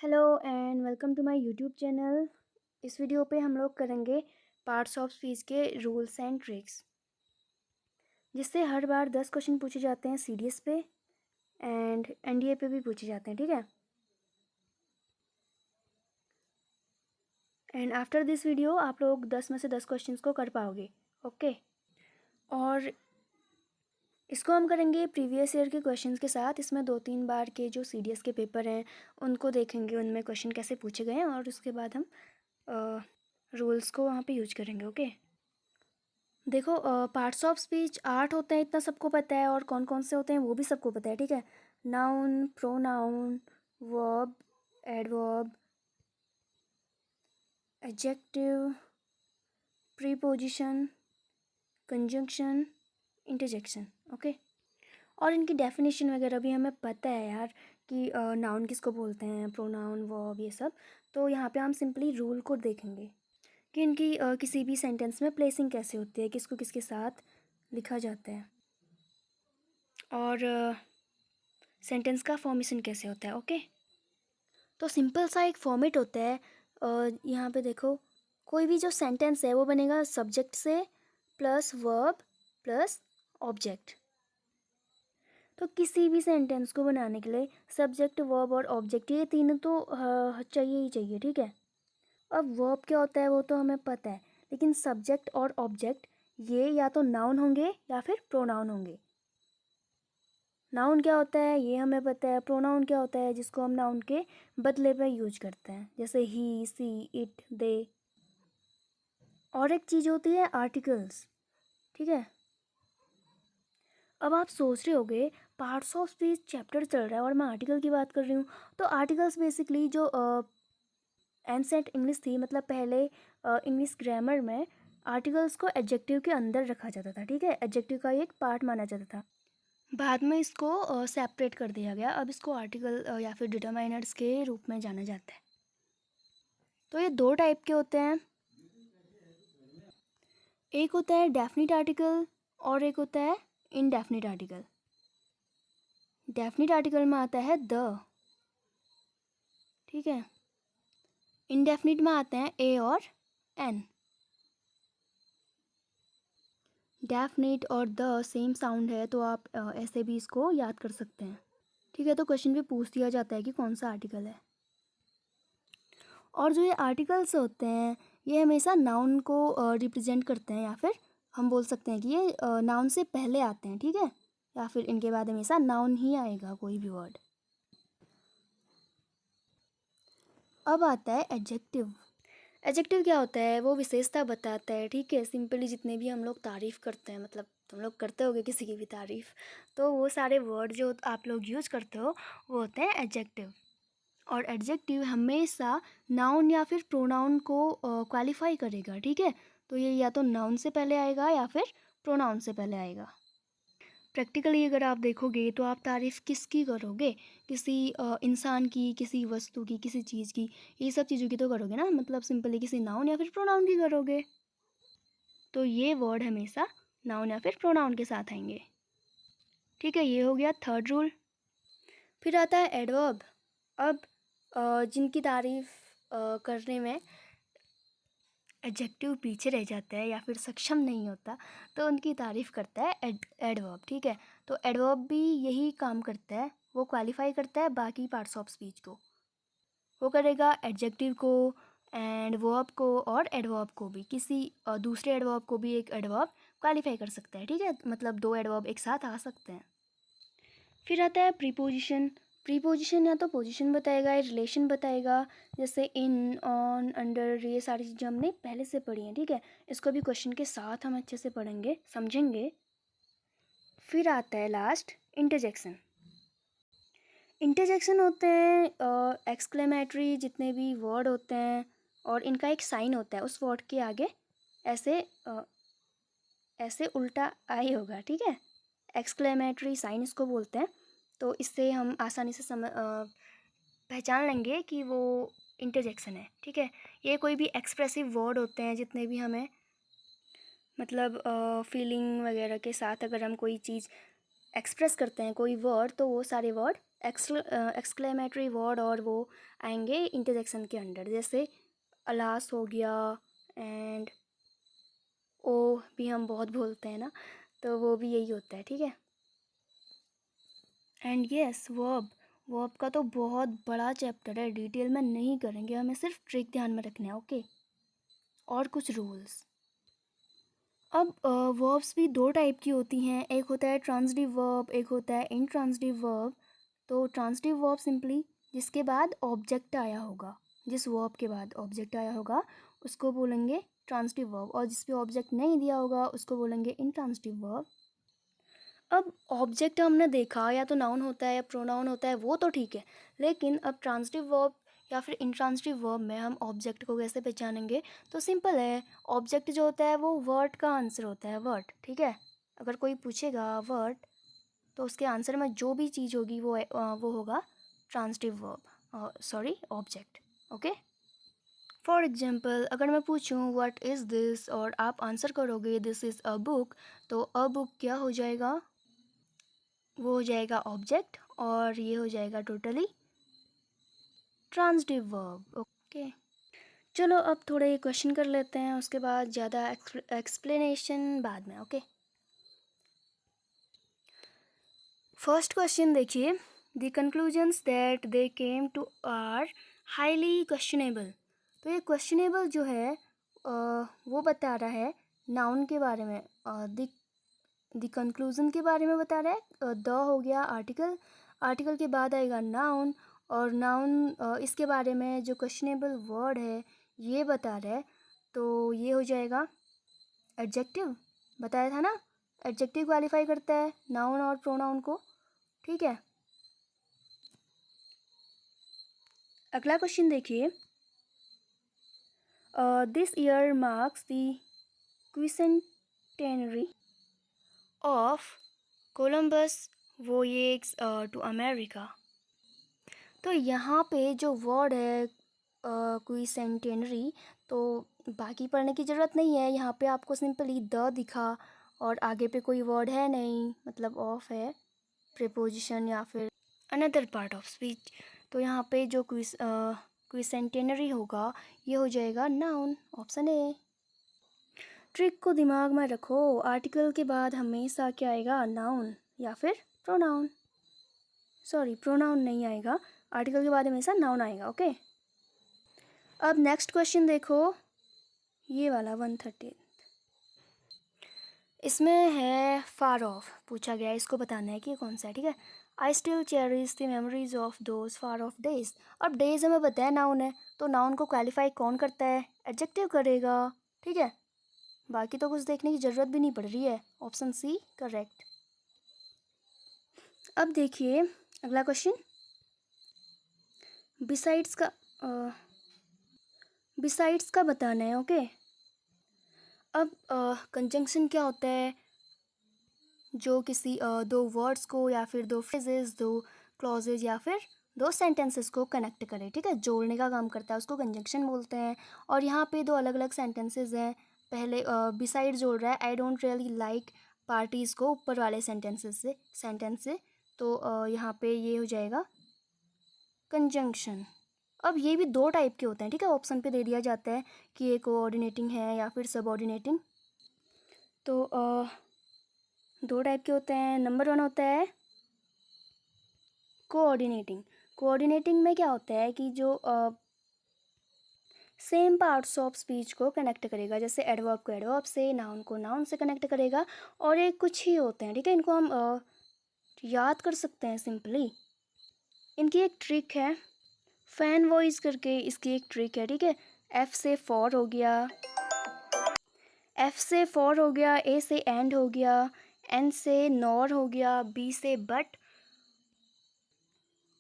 Hello and welcome to my YouTube channel. इस video पे हम लोग करेंगे पार्ट्स ऑफ स्पीच के रूल्स एंड ट्रिक्स, जिससे हर बार 10 क्वेश्चन पूछे जाते हैं सीडीएस पे एंड एनडीए पे भी पूछे जाते हैं, ठीक है। एंड आफ्टर दिस वीडियो आप लोग 10 में से 10 क्वेश्चंस को कर पाओगे, ओके। और इसको हम करेंगे प्रीवियस ईयर के क्वेश्चंस के साथ। इसमें 2-3 बार के जो सीडीएस के पेपर हैं उनको देखेंगे, उनमें क्वेश्चन कैसे पूछे गए हैं, और उसके बाद हम रूल्स को वहाँ पे यूज करेंगे, ओके। देखो, पार्ट्स ऑफ स्पीच 8 होते हैं, इतना सबको पता है, और कौन कौन से होते हैं वो भी सबको पता है, ठीक है। Noun, pronoun, verb, adverb, adjective, preposition, conjunction, interjection, okay. और इनकी डेफिनेशन वगैरह भी हमें पता है यार, कि नाउन किसको बोलते हैं, प्रोनाउन, वर्ब, ये सब। तो यहाँ पे हम सिंपली रूल को देखेंगे कि इनकी किसी भी सेंटेंस में प्लेसिंग कैसे होती है, किसको किसके साथ लिखा जाता है, और सेंटेंस का फॉर्मेशन कैसे होता है, ओके। तो सिंपल सा एक फॉर्मेट होता है। यहाँ पे देखो, कोई भी जो सेंटेंस है वो बनेगा सब्जेक्ट से प्लस वर्ब प्लस ऑब्जेक्ट। तो किसी भी सेंटेंस को बनाने के लिए सब्जेक्ट, वर्ब और ऑब्जेक्ट, ये तीनों तो चाहिए ही चाहिए, ठीक है। अब वर्ब क्या होता है वो तो हमें पता है, लेकिन सब्जेक्ट और ऑब्जेक्ट ये या तो नाउन होंगे या फिर प्रोनाउन होंगे। नाउन क्या होता है ये हमें पता है, प्रोनाउन क्या होता है जिसको हम नाउन के बदले पे यूज करते हैं, जैसे ही, सी, इट, दे। और एक चीज़ होती है आर्टिकल्स, ठीक है। अब आप सोच रहे होगे पार्ट्स ऑफ स्पीच चैप्टर चल रहा है और मैं आर्टिकल की बात कर रही हूँ। तो आर्टिकल्स बेसिकली जो एंसेंट इंग्लिश थी, मतलब पहले इंग्लिश ग्रामर में आर्टिकल्स को एडजेक्टिव के अंदर रखा जाता था, ठीक है। एडजेक्टिव का एक पार्ट माना जाता था। बाद में इसको सेपरेट कर दिया गया। अब इसको आर्टिकल या फिर डिटरमाइनर्स के रूप में जाना जाता है। तो ये दो टाइप के होते हैं, एक होता है डेफिनिट आर्टिकल और एक होता है इनडेफिनिट आर्टिकल। डेफिनिट आर्टिकल में आता है द, ठीक है। इनडेफिनिट में आते हैं ए और एन। डेफिनिट और द सेम साउंड है, तो आप ऐसे भी इसको याद कर सकते हैं, ठीक है। तो क्वेश्चन भी पूछ दिया जाता है कि कौन सा आर्टिकल है। और जो ये आर्टिकल्स होते हैं ये हमेशा नाउन को रिप्रेजेंट करते हैं, या फिर हम बोल सकते हैं कि ये नाउन से पहले आते हैं, ठीक है। या फिर इनके बाद हमेशा नाउन ही आएगा, कोई भी वर्ड। अब आता है एडजेक्टिव। एडजेक्टिव क्या होता है, वो विशेषता बताता है, ठीक है। सिंपली जितने भी हम लोग तारीफ़ करते हैं, मतलब तुम लोग करते होगे किसी की भी तारीफ़, तो वो सारे वर्ड जो आप लोग यूज़ करते हो वो होते हैं एडजेक्टिव। और एडजेक्टिव हमेशा नाउन या फिर प्रोनाउन को क्वालिफाई करेगा, ठीक है। तो ये या तो नाउन से पहले आएगा या फिर प्रोनाउन से पहले आएगा। प्रैक्टिकली अगर आप देखोगे तो आप तारीफ़ किसकी करोगे, किसी इंसान की, किसी वस्तु की, किसी चीज़ की, ये सब चीज़ों की तो करोगे ना, मतलब सिंपली किसी नाउन या फिर प्रोनाउन की करोगे। तो ये वर्ड हमेशा नाउन या फिर प्रोनाउन के साथ आएंगे, ठीक है। ये हो गया थर्ड रूल। फिर आता है एडवर्ब। अब जिनकी तारीफ़ करने में एडजेक्टिव पीछे रह जाता है या फिर सक्षम नहीं होता, तो उनकी तारीफ़ करता है एडवर्ब, ठीक है। तो एडवर्ब भी यही काम करता है, वो क्वालिफाई करता है बाकी पार्ट्स ऑफ स्पीच को। वो करेगा एडजेक्टिव को एंड वर्ब को और एडवर्ब को भी, किसी दूसरे एडवर्ब को भी एक एडवर्ब क्वालिफाई कर सकता है, ठीक है। मतलब दो एडवर्ब एक साथ आ सकते हैं। फिर आता है प्रीपोजिशन। प्रीपोजिशन या तो पोजीशन बताएगा या रिलेशन बताएगा, जैसे इन, ऑन, अंडर, ये सारी चीज़ें हमने पहले से पढ़ी हैं, ठीक है। इसको भी क्वेश्चन के साथ हम अच्छे से पढ़ेंगे, समझेंगे। फिर आता है लास्ट इंटरजेक्शन। इंटरजेक्शन होते हैं एक्सक्लेमेटरी जितने भी वर्ड होते हैं, और इनका एक साइन होता है उस वर्ड के आगे, ऐसे ऐसे उल्टा आई होगा, ठीक है। एक्सक्लेमेटरी साइन इसको बोलते हैं। तो इससे हम आसानी से पहचान लेंगे कि वो इंटरजेक्शन है, ठीक है। ये कोई भी एक्सप्रेसिव वर्ड होते हैं जितने भी हमें, मतलब फीलिंग वगैरह के साथ अगर हम कोई चीज़ एक्सप्रेस करते हैं, कोई वर्ड, तो वो सारे वर्ड एक्सक्लेमेटरी वर्ड और वो आएंगे इंटरजेक्शन के अंडर, जैसे अलास हो गया, एंड ओ भी हम बहुत बोलते हैं ना, तो वो भी यही होता है, ठीक है। एंड यस, वर्ब का तो बहुत बड़ा चैप्टर है, डिटेल में नहीं करेंगे, हमें सिर्फ ट्रिक ध्यान में रखना है, ओके। और कुछ रूल्स। अब वर्ब्स भी दो टाइप की होती हैं, एक होता है ट्रांजिटिव वर्ब, एक होता है इंट्रांजिटिव वर्ब। तो ट्रांजिटिव वर्ब सिंपली जिसके बाद ऑब्जेक्ट आया होगा, जिस वर्ब के बाद ऑब्जेक्ट आया होगा उसको बोलेंगे ट्रांजिटिव वर्ब, और जिस पे ऑब्जेक्ट नहीं दिया होगा उसको बोलेंगे इंट्रांजिटिव वर्ब। अब ऑब्जेक्ट हमने देखा, या तो नाउन होता है या प्रोनाउन होता है, वो तो ठीक है, लेकिन अब ट्रांजिटिव वर्ब या फिर इंट्रांजिटिव वर्ब में हम ऑब्जेक्ट को कैसे पहचानेंगे? तो सिंपल है, ऑब्जेक्ट जो होता है वो वर्ड का आंसर होता है, वर्ड, ठीक है। अगर कोई पूछेगा वर्ड, तो उसके आंसर में जो भी चीज़ होगी वो होगा transitive verb, sorry object, okay. For example, अगर मैं पूछूं व्हाट इज़ दिस और आप आंसर करोगे दिस इज़ अ बुक, तो अ बुक क्या हो जाएगा? वो हो जाएगा ऑब्जेक्ट, और ये हो जाएगा टोटली ट्रांजिटिव वर्ब, ओके। चलो अब थोड़े क्वेश्चन कर लेते हैं, उसके बाद ज़्यादा एक्सप्लेनेशन बाद में, ओके। फर्स्ट क्वेश्चन देखिए, the conclusions that they came to are highly questionable. तो ये क्वेश्चनेबल जो है वो बता रहा है नाउन के बारे में, द कंक्लूजन के बारे में बता रहा है। द हो गया आर्टिकल, आर्टिकल के बाद आएगा नाउन, और नाउन इसके बारे में जो क्वेश्चनेबल वर्ड है ये बता रहा है, तो ये हो जाएगा एडजेक्टिव, बताया था ना, एडजेक्टिव क्वालिफाई करता है नाउन और प्रोनाउन को, ठीक है। अगला क्वेश्चन देखिए, this year marks the quincentenary of Columbus voyage to America. तो यहाँ पे जो वर्ड है क्विसेंटेनरी, तो बाकी पढ़ने की ज़रूरत नहीं है, यहाँ पे आपको सिंपली द दिखा और आगे पे कोई वर्ड है नहीं, मतलब ऑफ है, प्रीपोजिशन या फिर अनदर पार्ट ऑफ स्पीच। तो यहाँ पे जो क्विसेंटेनरी होगा ये हो जाएगा नाउन, ऑप्शन ए। ट्रिक को दिमाग में रखो, आर्टिकल के बाद हमेशा क्या आएगा? नाउन या फिर प्रोनाउन, सॉरी प्रोनाउन नहीं आएगा, आर्टिकल के बाद हमेशा नाउन आएगा, ओके। अब नेक्स्ट क्वेश्चन देखो, ये वाला 130, इसमें है फार ऑफ पूछा गया है, इसको बताना है कि कौन सा है, ठीक है। I still cherish the memories of those far of days. अब डेज हमें बताया नाउन है, तो नाउन को क्वालिफाई कौन करता है? एडजेक्टिव करेगा, ठीक है। बाकी तो कुछ देखने की ज़रूरत भी नहीं पड़ रही है, ऑप्शन सी करेक्ट। अब देखिए अगला क्वेश्चन, बिसाइड्स का बताना है, ओके। अब कंजंक्शन क्या होता है? जो किसी दो वर्ड्स को या फिर दो फ्रेजेस, दो क्लॉजेज या फिर दो सेंटेंसेस को कनेक्ट करे, ठीक है, जोड़ने का काम करता है, उसको कंजंक्शन बोलते हैं। और यहाँ पे दो अलग अलग सेंटेंसेस हैं, पहले बिसाइड जोड़ रहा है I don't really like parties को ऊपर वाले सेंटेंस से, तो यहाँ पे ये हो जाएगा कंजंक्शन। अब ये भी दो टाइप के होते हैं, ठीक है, ऑप्शन पे दे दिया जाता है कि ये कोऑर्डिनेटिंग है या फिर सबऑर्डिनेटिंग। तो दो टाइप के होते हैं। नंबर 1 होता है कोऑर्डिनेटिंग। कोऑर्डिनेटिंग में क्या होता है कि जो सेम पार्ट्स ऑफ स्पीच को कनेक्ट करेगा, जैसे एडवर्ब को एडवर्ब से, नाउन को नाउन से कनेक्ट करेगा, और ये कुछ ही होते हैं, ठीक है, इनको हम याद कर सकते हैं सिंपली। इनकी एक ट्रिक है, फैन वॉइस करके इसकी एक ट्रिक है, ठीक है। एफ से फॉर हो गया, एफ से फॉर हो गया, ए से एंड हो गया, एन से नॉर हो गया, बी से बट,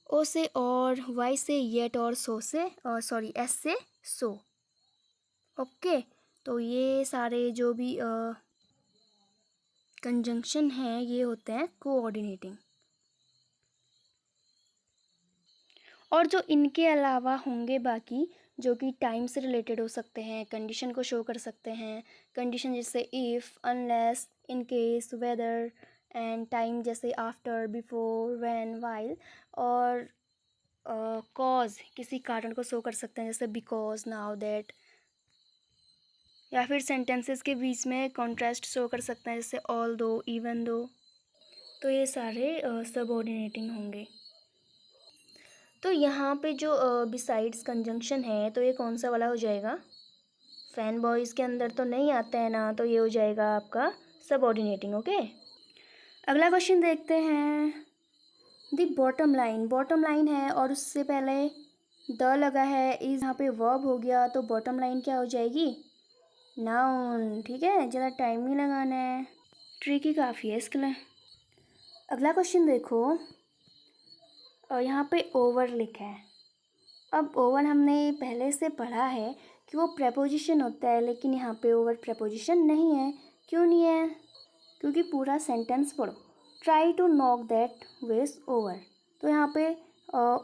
ओ से और, वाई से येट, और सो से सॉरी एस से सो, ओके। तो ये सारे जो भी कंजंक्शन हैं ये होते हैं कोऑर्डिनेटिंग। और जो इनके अलावा होंगे बाकी, जो कि टाइम से रिलेटेड हो सकते हैं, कंडीशन को शो कर सकते हैं, कंडीशन जैसे if, unless, in case, whether, and time जैसे आफ्टर, बिफोर, व्हेन, व्हाइल, और कॉज किसी कारण को शो कर सकते हैं जैसे बिकॉज, नाउ, दैट, या फिर सेंटेंसेस के बीच में कॉन्ट्रास्ट शो कर सकते हैं जैसे ऑल दो, इवन दो। तो ये सारे सबऑर्डिनेटिंग होंगे। तो यहाँ पे जो बिसाइड्स कंजंक्शन है तो ये कौन सा वाला हो जाएगा? फैन बॉयज़ के अंदर तो नहीं आता है ना, तो ये हो जाएगा आपका सबऑर्डिनेटिंग। ओके, अगला क्वेश्चन देखते हैं। दी बॉटम लाइन है और उससे पहले द लगा है, इज यहाँ पे वर्ब हो गया, तो बॉटम लाइन क्या हो जाएगी? नाउन। ठीक है, ज़्यादा टाइम नहीं लगाना है, ट्रिकी काफ़ी है इसके लिए। अगला क्वेश्चन देखो, यहाँ पे ओवर लिखा है। अब ओवर हमने पहले से पढ़ा है कि वो प्रेपोजिशन होता है, लेकिन यहाँ पे ओवर प्रेपोजिशन नहीं है। क्यों नहीं है? क्योंकि पूरा सेंटेंस पढ़ो। ट्राई टू नॉक दैट वेस ओवर, तो यहाँ पे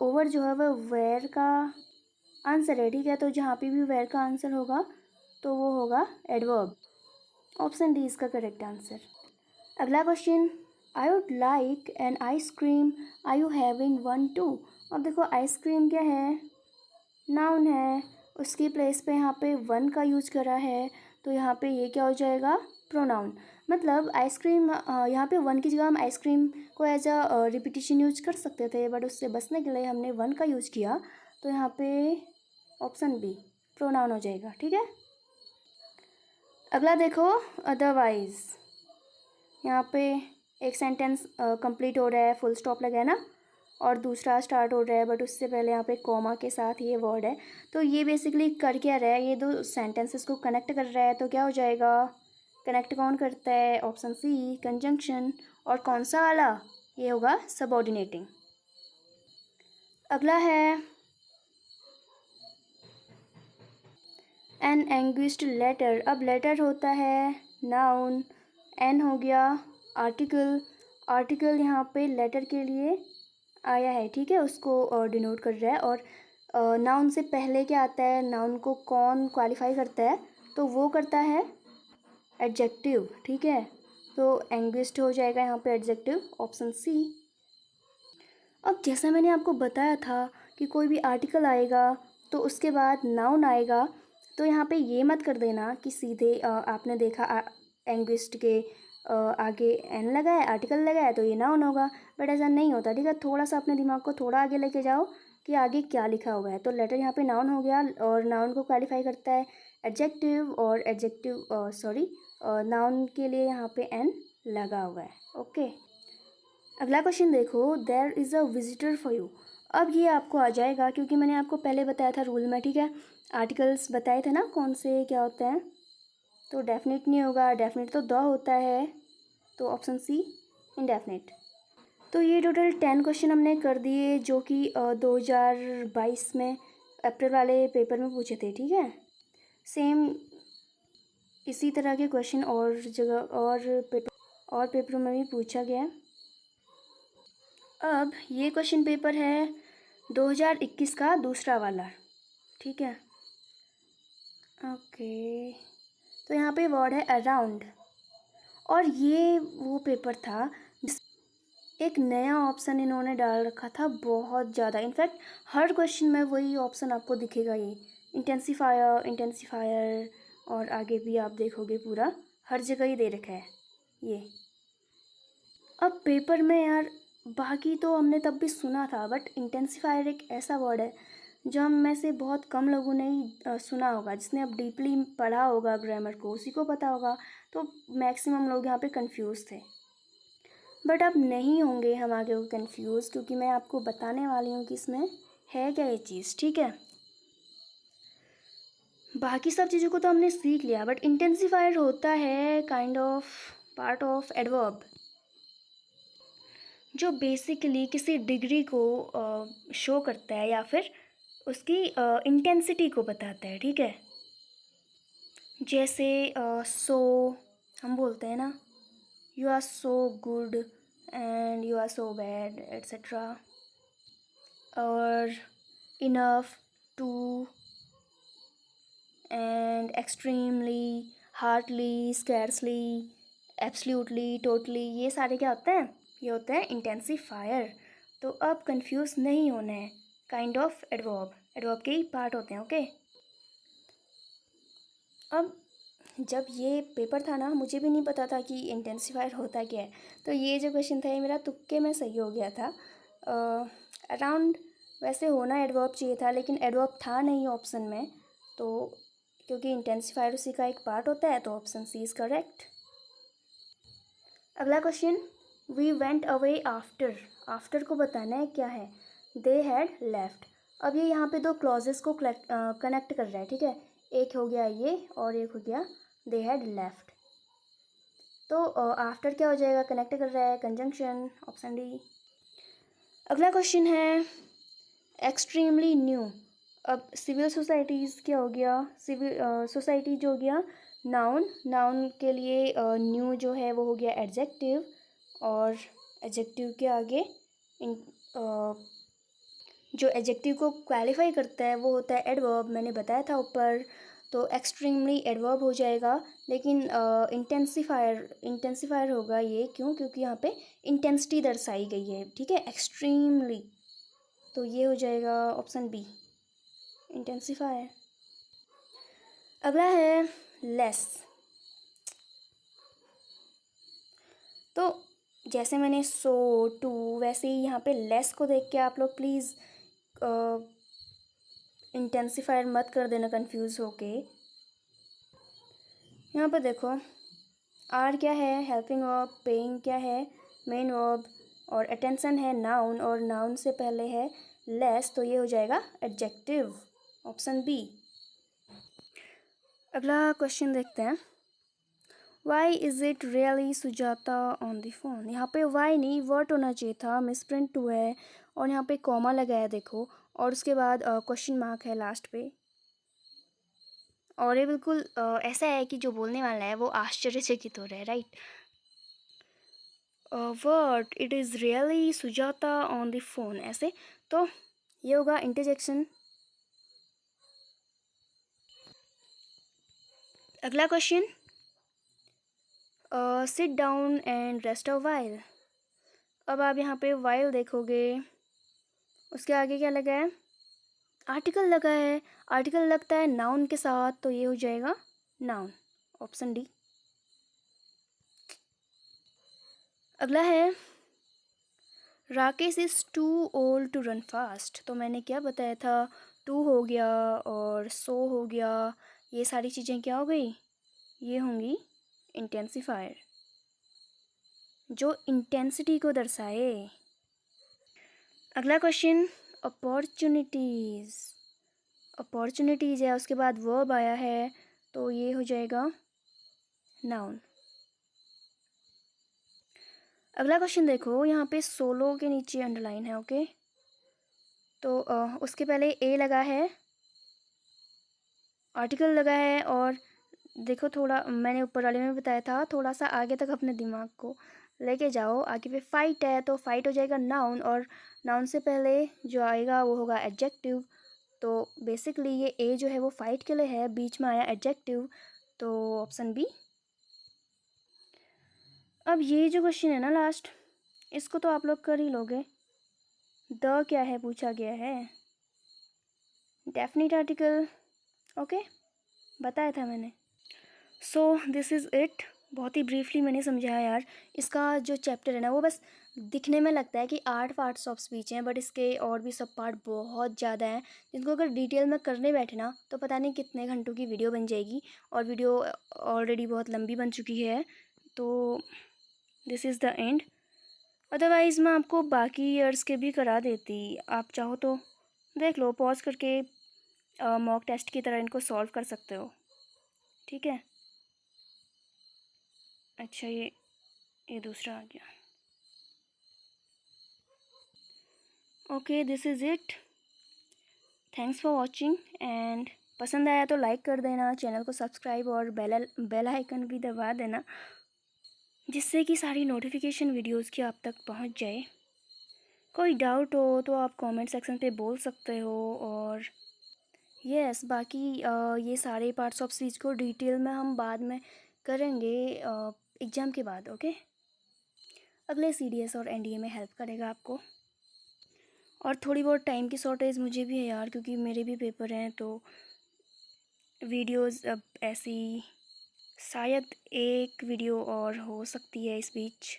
ओवर जो है वह वेयर का आंसर है। ठीक है, तो जहाँ पे भी वेयर का आंसर होगा तो वो होगा एडवर्ब। ऑप्शन डी इसका करेक्ट आंसर। अगला question, I would like an ice cream, I you having one two. अब देखो आइसक्रीम क्या है? नाउन है, उसकी प्लेस पे यहाँ पे वन का यूज करा है, तो यहाँ पे ये क्या हो जाएगा? प्रोनाउन। मतलब आइसक्रीम, यहाँ पे वन की जगह हम आइसक्रीम को एज अ रिपीटिशन यूज कर सकते थे, बट उससे बचने के लिए हमने वन का यूज किया, तो यहाँ पे ऑप्शन बी प्रोनाउन हो जाएगा। ठीक है, अगला देखो, अदरवाइज। यहाँ पे एक सेंटेंस कंप्लीट हो रहा है, फुल स्टॉप लगा है ना, और दूसरा स्टार्ट हो रहा है, बट उससे पहले यहाँ पे कॉमा के साथ ये वर्ड है। तो ये बेसिकली कर क्या रहा है? ये दो सेंटेंसेस को कनेक्ट कर रहा है, तो क्या हो जाएगा? कनेक्ट कौन करता है? Option C conjunction. और कौन सा वाला? ये होगा सबऑर्डिनेटिंग। अगला है एन एंग्विश्ड लेटर। अब लेटर होता है नाउन, एन हो गया आर्टिकल। आर्टिकल यहाँ पे लेटर के लिए आया है, ठीक है, उसको डिनोट कर रहा है। और नाउन से पहले क्या आता है? नाउन को कौन क्वालिफाई करता है? तो वो करता है एडजेक्टिव। ठीक है, तो एंग्विश्ड हो जाएगा यहाँ पे एडजेक्टिव, ऑप्शन सी। अब जैसा मैंने आपको बताया था कि कोई भी आर्टिकल आएगा तो उसके बाद नाउन आएगा, तो यहाँ पे ये मत कर देना कि सीधे आपने देखा एंग्विश्ड के आगे एन लगा है, आर्टिकल लगा है, तो ये नाउन होगा। बट ऐसा नहीं होता। ठीक है, थोड़ा सा अपने दिमाग को थोड़ा आगे लेके जाओ कि आगे क्या लिखा हुआ है। तो लेटर यहाँ पे नाउन हो गया, और नाउन को क्वालिफाई करता है एडजेक्टिव, और एडजेक्टिव सॉरी नाउन के लिए यहाँ पे एन लगा हुआ है। ओके, अगला क्वेश्चन देखो, there is a visitor for you. अब ये आपको आ जाएगा क्योंकि मैंने आपको पहले बताया था रूल में। ठीक है, आर्टिकल्स बताए थे ना कौन से क्या होते हैं, तो डेफिनेट नहीं होगा, डेफिनेट तो द होता है, तो ऑप्शन सी इनडेफिनेट। तो ये टोटल 10 क्वेश्चन हमने कर दिए जो कि 2022 में अप्रैल वाले पेपर में पूछे थे। ठीक है, सेम इसी तरह के क्वेश्चन और जगह और पेपरों में भी पूछा गया है। अब ये क्वेश्चन पेपर है 2021 का दूसरा वाला। ठीक है, ओके, तो यहाँ पे वर्ड है अराउंड, और ये वो पेपर था जिस एक नया ऑप्शन इन्होंने डाल रखा था बहुत ज़्यादा। इनफैक्ट हर क्वेश्चन में वही ऑप्शन आपको दिखेगा, ये इंटेंसिफायर, और आगे भी आप देखोगे पूरा हर जगह ही दे रखा है ये। अब पेपर में यार, बाकी तो हमने तब भी सुना था, बट इंटेंसिफायर एक ऐसा वर्ड है जो हम में से बहुत कम लोगों ने ही सुना होगा। जिसने अब डीपली पढ़ा होगा ग्रामर को, उसी को पता होगा। तो मैक्सिमम लोग यहाँ पे कंफ्यूज थे, बट अब नहीं होंगे हम आगे कंफ्यूज, क्योंकि मैं आपको बताने वाली हूँ कि इसमें है क्या ये चीज़। ठीक है, बाकी सब चीज़ों को तो हमने सीख लिया, बट इंटेंसिफायर होता है kind of part of adverb, जो बेसिकली किसी डिग्री को शो करता है या फिर उसकी इंटेंसिटी को बताता है। ठीक है, जैसे सो हम बोलते हैं ना, you are so good and you are so bad etcetera, और enough, too, and extremely, hardly, scarcely, absolutely, totally, ये सारे क्या होते हैं? ये होते हैं इंटेंसिफायर। तो अब कंफ्यूज नहीं होना है, काइंड ऑफ एडवर्ब, एडवर्ब के ही पार्ट होते हैं। ओके, अब जब ये पेपर था ना, मुझे भी नहीं पता था कि इंटेंसिफायर होता क्या है। तो ये जो क्वेश्चन था ये मेरा तुक्के में सही हो गया था। अराउंड वैसे होना एडवर्ब चाहिए था, लेकिन एडवर्ब था नहीं ऑप्शन में। तो क्योंकि इंटेंसिफायर उसी का एक पार्ट होता है, तो ऑप्शन सी इज़ करेक्ट। अगला question, we went away after, after को बताना है क्या है। They had left. अब ये यहाँ पे दो क्लॉजेस को कनेक्ट कर रहा है, ठीक है। एक हो गया ये और एक हो गया दे हैड लेफ्ट। तो आफ्टर क्या हो जाएगा? कनेक्ट कर रहा है, कंजंक्शन, ऑप्शन डी। अगला क्वेश्चन है एक्सट्रीमली न्यू। अब सिविल सोसाइटीज़ क्या हो गया? सिविल सोसाइटी जो हो गया नाउन, नाउन के लिए न्यू जो है वो हो गया एडजेक्टिव, और एडजेक्टिव के आगे इन जो एडजेक्टिव को क्वालिफाई करता है वो होता है एडवर्ब, मैंने बताया था ऊपर। तो एक्सट्रीमली एडवर्ब हो जाएगा, लेकिन इंटेंसिफायर, इंटेंसिफायर होगा ये। क्यों? क्योंकि यहाँ पे इंटेंसिटी दर्शाई गई है, ठीक है, एक्सट्रीमली। तो ये हो जाएगा ऑप्शन बी, इंटेंसिफायर। अगला है लेस। तो जैसे मैंने सो, टू, वैसे ही यहाँ पे लेस को देख के आप लोग प्लीज़ इंटेंसिफायर मत कर देना कंफ्यूज होके। यहाँ पर देखो आर क्या है? Helping verb. पेइंग क्या है? Main verb. और अटेंशन है नाउन, और नाउन से पहले है लेस, तो ये हो जाएगा एडजेक्टिव, ऑप्शन बी। अगला क्वेश्चन देखते हैं, why is it really Sujata on the phone. यहाँ पे वाई नहीं, वर्ट होना चाहिए था, मिसप्रिंट हुआ है, और यहाँ पे कॉमा लगाया देखो, और उसके बाद क्वेश्चन मार्क है लास्ट पे। और ये बिल्कुल ऐसा है कि जो बोलने वाला है वो आश्चर्यचकित हो रहा है, right. Word it is really Sujata on the phone, ऐसे। तो ये होगा इंटरजेक्शन। अगला question, sit down and rest a while. अब आप यहाँ पे वाइल देखोगे, उसके आगे क्या लगा है? आर्टिकल लगा है। आर्टिकल लगता है नाउन के साथ, तो ये हो जाएगा नाउन, ऑप्शन डी। अगला है Rakesh is too old to run fast. तो मैंने क्या बताया था? टू हो गया और सो हो गया, ये सारी चीज़ें क्या हो गई? ये होंगी इंटेंसिफायर, जो इंटेंसिटी को दर्शाए। अगला क्वेश्चन, अपॉर्चुनिटीज़। अपॉर्चुनिटीज़ है, उसके बाद वर्ब आया है, तो ये हो जाएगा नाउन। अगला क्वेश्चन देखो, यहाँ पे सोलो के नीचे अंडरलाइन है, ओके। तो उसके पहले ए लगा है, आर्टिकल लगा है, और देखो थोड़ा मैंने ऊपर वाले में बताया था, थोड़ा सा आगे तक अपने दिमाग को लेके जाओ। आगे पे फाइट है, तो फाइट हो जाएगा नाउन, और नाउन से पहले जो आएगा वो होगा एडजेक्टिव। तो बेसिकली ये ए जो है वो फाइट के लिए है, बीच में आया एडजेक्टिव, तो ऑप्शन बी। अब ये जो क्वेश्चन है ना लास्ट, इसको तो आप लोग कर ही लोगे। द क्या है पूछा गया है, डेफिनेट आर्टिकल, ओके, बताया था मैंने। So this is it. बहुत ही ब्रीफली मैंने समझाया यार। इसका जो चैप्टर है ना वो बस दिखने में लगता है कि 8 पार्ट्स ऑफ स्पीच हैं, बट इसके और भी सब पार्ट बहुत ज़्यादा हैं, जिनको अगर डिटेल में करने बैठे ना तो पता नहीं कितने घंटों की वीडियो बन जाएगी, और वीडियो ऑलरेडी बहुत लंबी बन चुकी है। तो this is the end. Otherwise मैं आपको बाकी ईयर्स के भी करा देती, आप चाहो तो देख लो, पॉज करके मॉक टेस्ट की तरह इनको सॉल्व कर सकते हो, ठीक है। अच्छा, ये दूसरा आ गया। Okay, this is it. Thanks for watching, and पसंद आया तो लाइक कर देना, चैनल को सब्सक्राइब और बेल आइकन भी दबा देना, जिससे कि सारी नोटिफिकेशन वीडियोस की आप तक पहुंच जाए। कोई डाउट हो तो आप कमेंट सेक्शन पे बोल सकते हो। और यस, बाकी ये सारे पार्ट्स ऑफ स्पीच को डिटेल में हम बाद में करेंगे। एग्ज़ाम के बाद। ओके, अगले CDS और NDA में हेल्प करेगा आपको। और थोड़ी बहुत टाइम की शॉर्टेज मुझे भी है यार, क्योंकि मेरे भी पेपर हैं, तो वीडियोस अब ऐसी शायद एक वीडियो और हो सकती है इस बीच,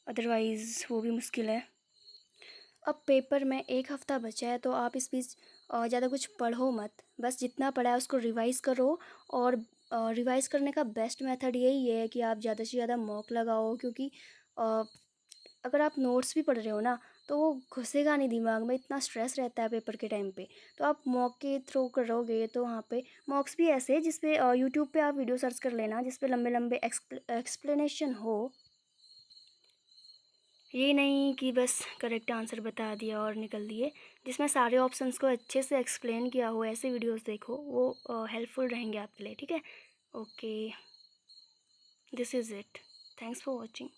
अदरवाइज़ वो भी मुश्किल है। अब पेपर में 1 हफ़्ता बचा है, तो आप इस बीच ज़्यादा कुछ पढ़ो मत, बस जितना पढ़ा है उसको रिवाइज़ करो। और रिवाइज़ करने का बेस्ट मेथड यही है कि आप ज़्यादा से ज़्यादा मॉक लगाओ, क्योंकि अगर आप नोट्स भी पढ़ रहे हो ना, तो वो घुसेगा नहीं दिमाग में, इतना स्ट्रेस रहता है पेपर के टाइम पे। तो आप मॉक के थ्रू करोगे, तो वहाँ पे मॉक्स भी ऐसे जिस पे यूट्यूब पे आप वीडियो सर्च कर लेना जिस पे लंबे लंबे एक्सप्लेनेशन हो। ये नहीं कि बस करेक्ट आंसर बता दिया और निकल दिए, जिसमें सारे ऑप्शंस को अच्छे से एक्सप्लेन किया हो, ऐसे वीडियोस देखो, वो हेल्पफुल रहेंगे आपके लिए। ठीक है, okay, this is it, thanks for watching.